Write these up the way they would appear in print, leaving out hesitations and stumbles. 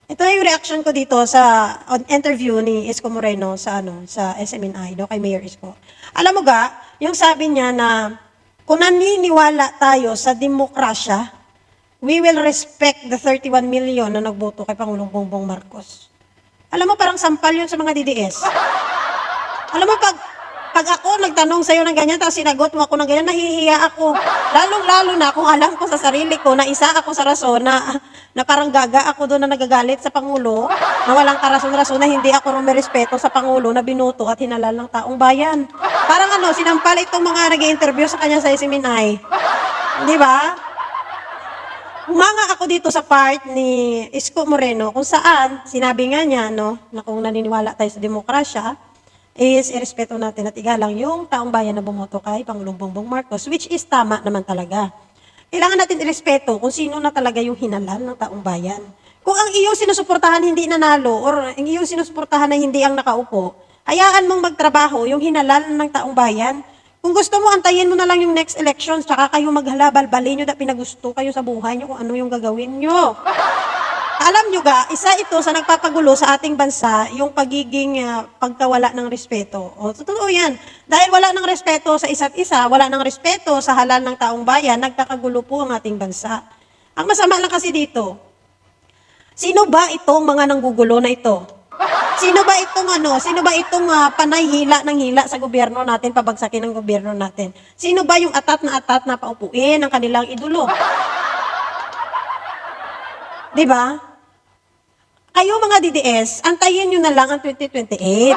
Ito yung reaction ko dito sa interview ni Isko Moreno sa SMNI, kay Mayor Isko. Alam mo ga, yung sabi niya na kung naniniwala tayo sa demokrasya, we will respect the 31 million na nagboto kay Pangulong Bongbong Marcos. Alam mo, parang sampal yun sa mga DDS. Alam mo, pag ako nagtanong sa'yo ng ganyan, tapos sinagot mo ako ng ganyan, nahihiya ako. Lalong-lalo na kung alam ko sa sarili ko na isa ako sa rason na parang gaga ako doon na nagagalit sa Pangulo, na walang karason-rason na hindi ako rumerespeto sa Pangulo na binuto at hinalal ng taong bayan. Parang sinampal itong mga nag-i-interview sa kanya sa SMNI. Di ba? Humanga ako dito sa part ni Isko Moreno kung saan sinabi nga niya na kung naniniwala tayo sa demokrasya is irespeto natin at igalang yung taong bayan na bumoto kay Pangulong Bongbong Marcos, which is tama naman talaga. Kailangan natin irespeto kung sino na talaga yung hinalal ng taong bayan. Kung ang iyong sinusuportahan hindi nanalo or ang iyong sinusuportahan na hindi ang nakaupo, hayaan mong magtrabaho yung hinalal ng taong bayan. Kung gusto mo, antayin mo na lang yung next election, tsaka kayo maghalabal-balin nyo na pinagusto kayo sa buhay nyo kung ano yung gagawin nyo. Alam nyo ga, isa ito sa nagpapagulo sa ating bansa, yung pagiging pagkawala ng respeto. O, totoo yan. Dahil wala ng respeto sa isa't isa, wala ng respeto sa halal ng taong bayan, nagkakagulo po ang ating bansa. Ang masama lang kasi dito, sino ba itong mga nanggugulo na ito? Sino ba itong panay hila ng hila sa gobyerno natin, pabagsakin ng gobyerno natin? Sino ba yung atat na paupuin ng kanilang idolo? 'Di ba? Kayo mga DDS, antayin nyo na lang ang 2028.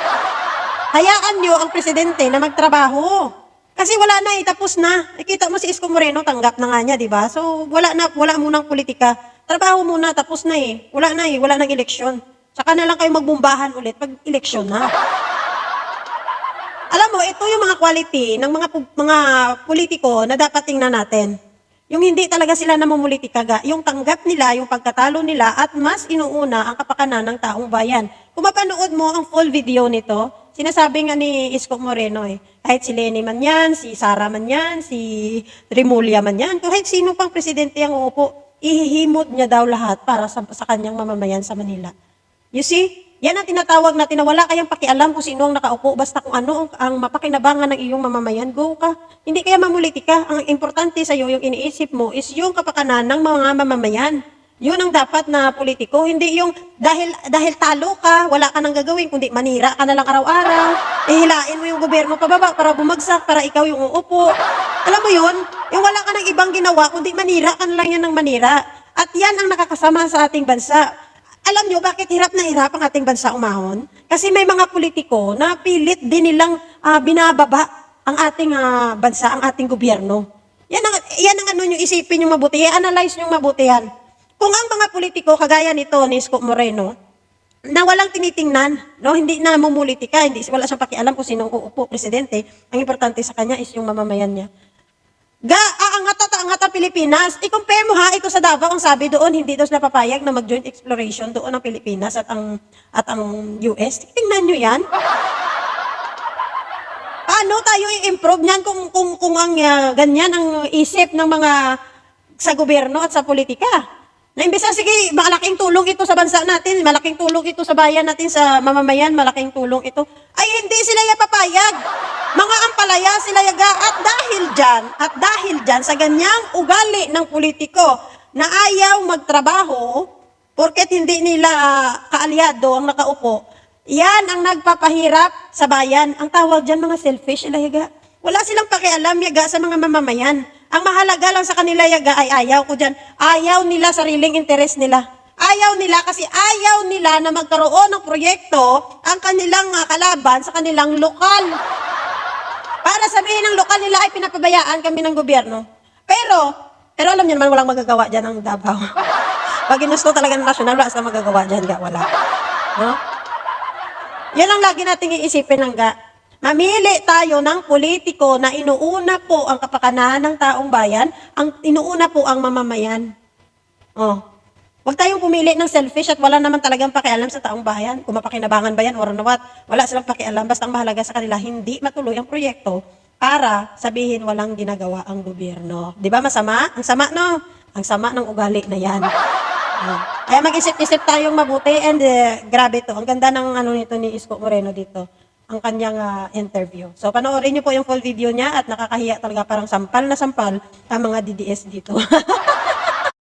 Hayaan nyo ang presidente na magtrabaho. Kasi wala na tapos na. Nakita mo si Isko Moreno, tanggap na nga niya, 'di ba? So wala munang politika. Trabaho muna, tapos na wala nang eleksyon. Saka na lang kayo magbumbahan ulit pag eleksyon na. Alam mo, ito yung mga quality ng mga politiko na dapat tingnan natin. Yung hindi talaga sila namumulitika, yung tanggap nila, yung pagkatalo nila, at mas inuuna ang kapakanan ng taong bayan. Kung mapanood mo ang full video nito, sinasabi nga ni Isko Moreno kahit si Leni man yan, si Sara man yan, si Remulla man yan, kahit sino pang presidente ang uupo, ihihimod niya daw lahat para sa kanyang mamamayan sa Manila. You see? Yan ang tinatawag natin na wala kayang pakialam kung sino ang nakaupo, basta kung ano ang mapakinabangan ng iyong mamamayan, go ka. Hindi kaya mamulitika. Ang importante sa iyo, yung iniisip mo, is yung kapakanan ng mga mamamayan. Yun ang dapat na politiko. Hindi yung dahil talo ka, wala ka nang gagawin, kundi manira ka na lang araw-araw, ihilain mo yung gobyerno pababa para bumagsak, para ikaw yung uupo. Alam mo yun? Yung wala ka nang ibang ginawa, kundi manira ka na lang yan ng manira. At yan ang nakakasama sa ating bansa. Alam nyo bakit hirap na hirap ang ating bansa umahon? Kasi may mga politiko na pilit din nilang binababa ang ating bansa, ang ating gobyerno. Yan ang yung isipin nyo mabuti, i-analyze nyo mabuti yan. Kung ang mga politiko kagaya nito ni Isko Moreno, na walang tinitingnan, hindi na mumulitika, wala siyang pakialam kung sinong uupo, presidente, ang importante sa kanya is yung mamamayan niya. Aangat ang Pilipinas. I-compare mo ito sa Davao, ang sabi doon, hindi daw sila papayag na mag-joint exploration doon ang Pilipinas at ang US. Tingnan nyo yan. Paano tayo i-improve niyan kung ang ganyan ang isip ng mga sa gobyerno at sa politika? Na imbes na, sige, malaking tulong ito sa bansa natin, malaking tulong ito sa bayan natin, sa mamamayan, malaking tulong ito. Ay, hindi sila papayag. Mga ampalaya sila yaga. At dahil dyan, sa ganyang ugali ng politiko na ayaw magtrabaho, porket hindi nila kaalyado ang nakaupo, yan ang nagpapahirap sa bayan. Ang tawag dyan, mga selfish sila yaga. Wala silang pakialam yaga sa mga mamamayan. Ang mahalaga lang sa kanila yaga ay ayaw ko dyan. Ayaw nila sariling interes nila. Ayaw nila kasi ayaw nila na magkaroon ng proyekto ang kanilang kalaban sa kanilang lokal. Para sabihin ng lokal nila ay pinapabayaan kami ng gobyerno. Pero alam niyo naman walang magagawa dyan ang Davao. Pag ginusto talaga ng nasyonal, wala silang magagawa dyan, wala. No? Yan ang lagi nating iisipin mamili tayo ng politiko na inuuna po ang kapakanan ng taong bayan, inuuna po ang mamamayan. Huwag tayong pumili ng selfish at wala naman talagang pakialam sa taong bayan. Kung mapakinabangan ba yan or what, wala silang pakialam. Basta ang mahalaga sa kanila, hindi matuloy ang proyekto para sabihin walang ginagawa ang gobyerno. Di ba masama? Ang sama, no? Ang sama ng ugali na yan. Kaya mag-isip-isip tayong mabuti and grabe to. Ang ganda ng ano nito ni Isko Moreno dito. Ang kanyang interview. So panoorin niyo po yung full video niya at nakakahiya talaga, parang sampal na sampal ang mga DDS dito.